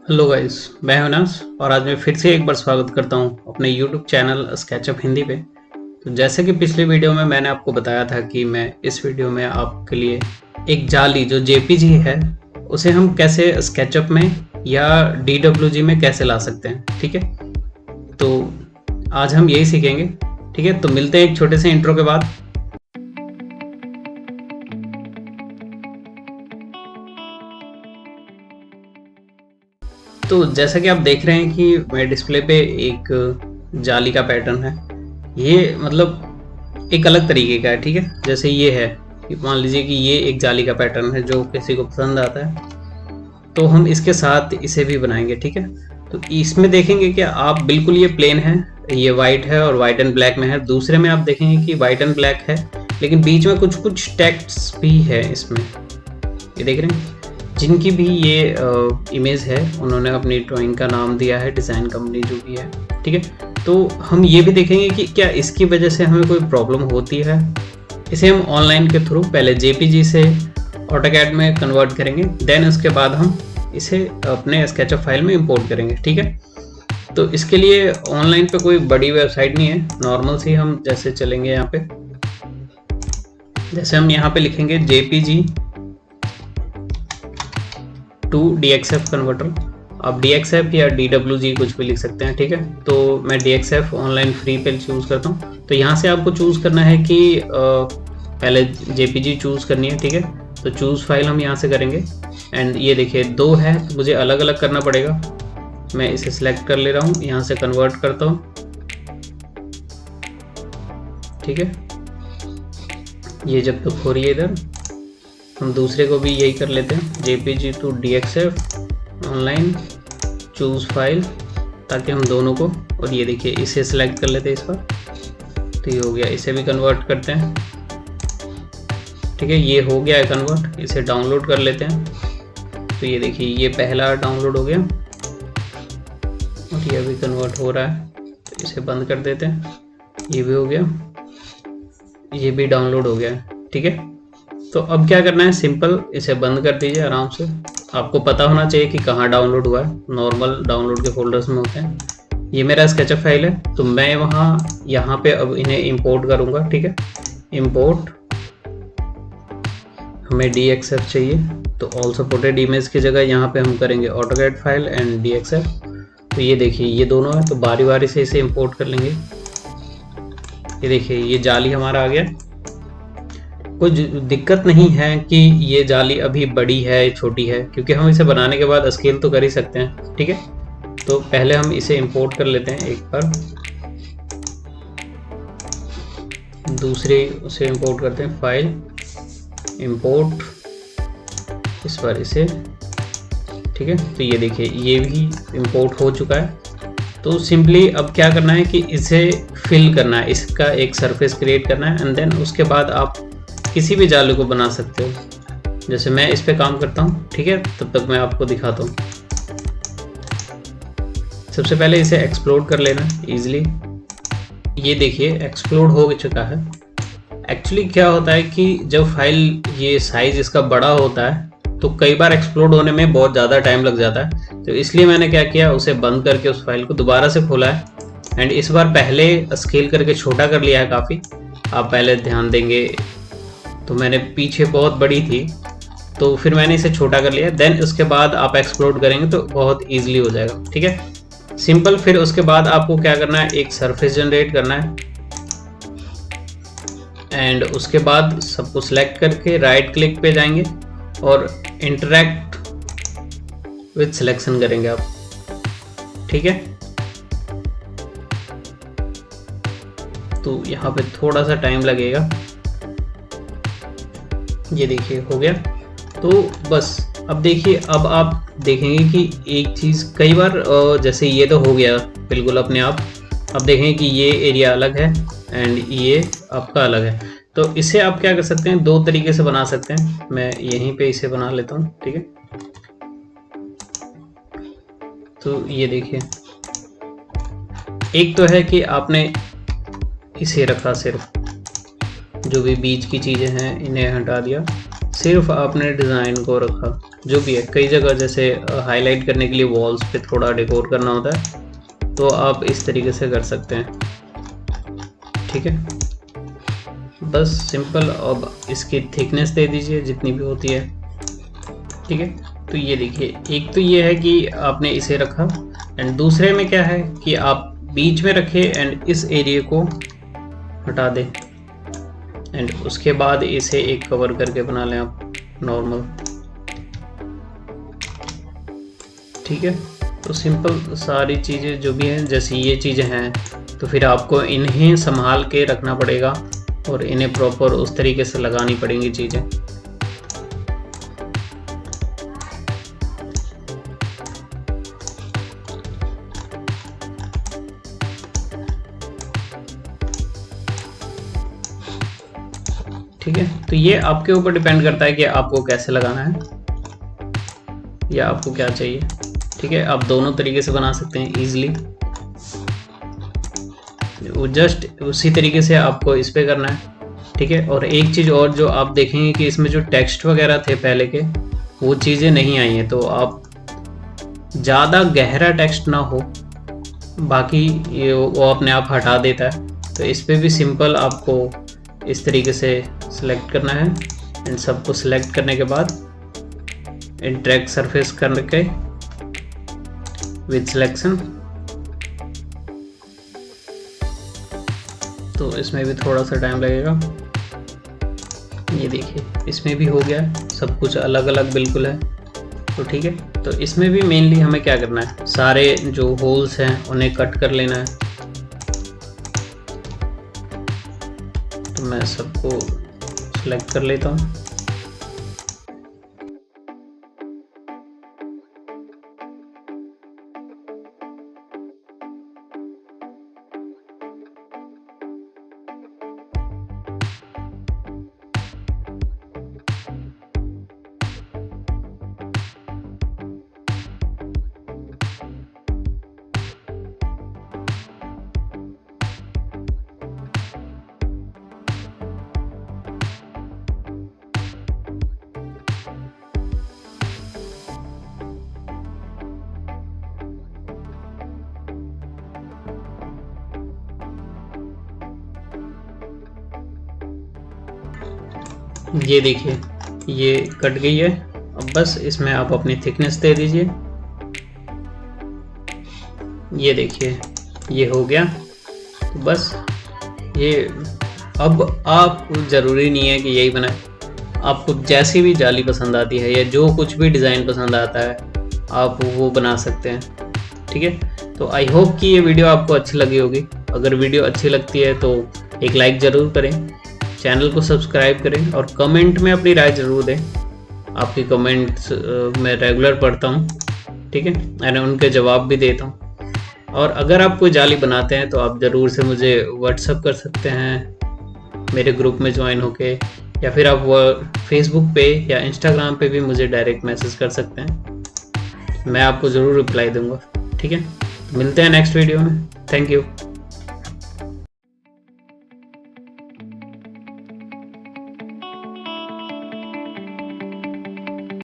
Hello guys, मैं अविनाश और आज मैं फिर से एक बार स्वागत करता हूं अपने यूट्यूब चैनल स्केचअप हिंदी पे। तो जैसे कि पिछले वीडियो में मैंने आपको बताया था कि मैं इस वीडियो में आपके लिए एक जाली जो जेपीजी है उसे हम कैसे स्केचअप में या डीडब्ल्यूजी में कैसे ला सकते हैं। ठीक है, तो आज हम यही सीखेंगे। ठीक है, तो मिलते हैं एक छोटे से इंट्रो के बाद। तो जैसा कि आप देख रहे हैं कि मेरे डिस्प्ले पे एक जाली का पैटर्न है। ये मतलब एक अलग तरीके का है। ठीक है, जैसे ये है कि मान लीजिए कि ये एक जाली का पैटर्न है जो किसी को पसंद आता है, तो हम इसके साथ इसे भी बनाएंगे। ठीक है, तो इसमें देखेंगे कि आप बिल्कुल ये प्लेन है, ये वाइट है और वाइट एंड ब्लैक में है। दूसरे में आप देखेंगे कि वाइट एंड ब्लैक है, लेकिन बीच में कुछ कुछ टेक्स्ट भी है इसमें। ये देख रहे हैं, जिनकी भी ये इमेज है उन्होंने अपनी ड्राइंग का नाम दिया है, डिज़ाइन कंपनी जो भी है। ठीक है, तो हम ये भी देखेंगे कि क्या इसकी वजह से हमें कोई प्रॉब्लम होती है। इसे हम ऑनलाइन के थ्रू पहले जेपीजी से ऑटोकैड में कन्वर्ट करेंगे, देन उसके बाद हम इसे अपने स्केचअप फाइल में इंपोर्ट करेंगे। ठीक है, तो इसके लिए ऑनलाइन पे कोई बड़ी वेबसाइट नहीं है, नॉर्मल सी हम जैसे चलेंगे यहाँ पे, जैसे हम यहाँ पे लिखेंगे जेपीजी टू DXF कन्वर्टर। आप DXF या DWG कुछ भी लिख सकते हैं। ठीक है, तो मैं DXF ऑनलाइन फ्री पे चूज़ करता हूँ। तो यहाँ से आपको चूज़ करना है कि पहले JPG चूज़ करनी है। ठीक है, तो चूज़ फाइल हम यहाँ से करेंगे एंड ये देखिए दो है तो मुझे अलग अलग करना पड़ेगा। मैं इसे सिलेक्ट कर ले रहा हूँ, यहाँ से कन्वर्ट करता हूँ। ठीक है, ये जब तक हो रही है इधर हम दूसरे को भी यही कर लेते हैं, JPG to DXF online choose file, ताकि हम दोनों को, और ये देखिए इसे सिलेक्ट कर लेते हैं इस पर, तो ये हो गया। इसे भी कन्वर्ट करते हैं। ठीक है, ये हो गया है कन्वर्ट। इसे डाउनलोड कर लेते हैं। तो ये देखिए ये पहला डाउनलोड हो गया और ये अभी कन्वर्ट हो रहा है, तो इसे बंद कर देते हैं। ये भी हो गया, ये भी डाउनलोड हो गया है। ठीक है, तो अब क्या करना है, सिंपल इसे बंद कर दीजिए आराम से। आपको पता होना चाहिए कि कहाँ डाउनलोड हुआ है, नॉर्मल डाउनलोड के फोल्डर्स में होते हैं। ये मेरा स्केचअप फाइल है, तो मैं यहाँ पे अब इन्हें इंपोर्ट करूँगा। ठीक है, इंपोर्ट, हमें DXF चाहिए, तो ऑल सपोर्टेड इमेज की जगह यहाँ पे हम करेंगे ऑटोकैड फाइल एंड DXF। तो ये देखिए ये दोनों है, तो बारी बारी से इसे इंपोर्ट कर लेंगे। ये देखिए ये जाली हमारा आ गया। कोई दिक्कत नहीं है कि ये जाली अभी बड़ी है छोटी है, क्योंकि हम इसे बनाने के बाद स्केल तो कर ही सकते हैं। ठीक है, तो पहले हम इसे इंपोर्ट कर लेते हैं एक बार, दूसरे उसे इंपोर्ट करते हैं, फाइल इंपोर्ट, इस बार इसे। ठीक है, तो ये देखिए ये भी इंपोर्ट हो चुका है। तो सिंपली अब क्या करना है कि इसे फिल करना है, इसका एक सरफेस क्रिएट करना है एंड देन उसके बाद आप किसी भी जाली को बना सकते हो। जैसे मैं इस पे काम करता हूँ। ठीक है, तब तक मैं आपको दिखाता हूँ। सबसे पहले इसे एक्सप्लोड कर लेना इजीली। ये देखिए एक्सप्लोड हो चुका है। एक्चुअली क्या होता है कि जब फाइल ये साइज इसका बड़ा होता है तो कई बार एक्सप्लोड होने में बहुत ज़्यादा टाइम लग जाता है। तो इसलिए मैंने क्या किया, उसे बंद करके उस फाइल को दोबारा से खोला है एंड इस बार पहले स्केल करके छोटा कर लिया है काफ़ी। आप पहले ध्यान देंगे तो मैंने पीछे बहुत बड़ी थी, तो फिर मैंने इसे छोटा कर लिया, देन उसके बाद आप एक्सप्लोड करेंगे तो बहुत ईजिली हो जाएगा। ठीक है, सिंपल। फिर उसके बाद आपको क्या करना है, एक सरफेस जनरेट करना है एंड उसके बाद सबको सिलेक्ट करके राइट क्लिक पे जाएंगे और इंटरैक्ट विद सिलेक्शन करेंगे आप। ठीक है, तो यहाँ पे थोड़ा सा टाइम लगेगा। ये देखिए हो गया। तो बस अब देखिए, अब आप देखेंगे कि एक चीज़ कई बार जैसे ये तो हो गया बिल्कुल अपने आप। अब देखेंगे कि ये एरिया अलग है एंड ये आपका अलग है। तो इसे आप क्या कर सकते हैं, दो तरीके से बना सकते हैं। मैं यहीं पे इसे बना लेता हूँ। ठीक है, तो ये देखिए एक तो है कि आपने इसे रखा, सिर्फ जो भी बीच की चीज़ें हैं इन्हें हटा दिया, सिर्फ आपने डिज़ाइन को रखा। जो भी है, कई जगह जैसे हाईलाइट करने के लिए वॉल्स पे थोड़ा डेकोर करना होता है, तो आप इस तरीके से कर सकते हैं। ठीक है, बस सिंपल। अब इसकी थिकनेस दे दीजिए जितनी भी होती है। ठीक है, तो ये देखिए, एक तो ये है कि आपने इसे रखा, एंड दूसरे में क्या है कि आप बीच में रखे एंड इस एरिया को हटा दें, एंड उसके बाद इसे एक कवर करके बना लें आप नॉर्मल। ठीक है, तो सिंपल सारी चीज़ें जो भी हैं, जैसे ये चीज़ें हैं, तो फिर आपको इन्हें संभाल के रखना पड़ेगा और इन्हें प्रॉपर उस तरीके से लगानी पड़ेंगी चीज़ें। ठीक है, तो ये आपके ऊपर डिपेंड करता है कि आपको कैसे लगाना है या आपको क्या चाहिए। ठीक है, आप दोनों तरीके से बना सकते हैं इजीली। वो जस्ट उसी तरीके से आपको इस पे करना है। ठीक है, और एक चीज़ और जो आप देखेंगे कि इसमें जो टेक्स्ट वगैरह थे पहले के, वो चीज़ें नहीं आई हैं, तो आप ज़्यादा गहरा टेक्स्ट ना हो, बाकी ये वो अपने आप हटा देता है। तो इस पर भी सिंपल आपको इस तरीके से सिलेक्ट करना है, एंड सबको सिलेक्ट करने के बाद ड्रैग सरफेस करके विद सिलेक्शन, तो इसमें भी थोड़ा सा टाइम लगेगा। ये देखिए, इसमें भी हो गया, सब कुछ अलग अलग बिल्कुल है। तो ठीक है, तो इसमें भी मेनली हमें क्या करना है, सारे जो होल्स हैं उन्हें कट कर लेना है। तो मैं सबको सेलेक्ट कर लेता हूँ। ये देखिए, ये कट गई है। अब बस इसमें आप अपनी थिकनेस दे दीजिए। ये देखिए, ये हो गया। तो बस ये, अब आप ज़रूरी नहीं है कि यही बनाए, आपको जैसी भी जाली पसंद आती है या जो कुछ भी डिज़ाइन पसंद आता है आप वो बना सकते हैं। ठीक है, तो आई होप कि ये वीडियो आपको अच्छी लगी होगी। अगर वीडियो अच्छी लगती है तो एक लाइक ज़रूर करें, चैनल को सब्सक्राइब करें और कमेंट में अपनी राय ज़रूर दें। आपकी कमेंट्स मैं रेगुलर पढ़ता हूँ। ठीक है, मैंने उनके जवाब भी देता हूँ। और अगर आप कोई जाली बनाते हैं तो आप ज़रूर से मुझे व्हाट्सअप कर सकते हैं मेरे ग्रुप में ज्वाइन होके, या फिर आप वो फेसबुक पे या इंस्टाग्राम पे भी मुझे डायरेक्ट मैसेज कर सकते हैं। मैं आपको ज़रूर रिप्लाई दूंगा। ठीक है, मिलते हैं नेक्स्ट वीडियो में। Thank you.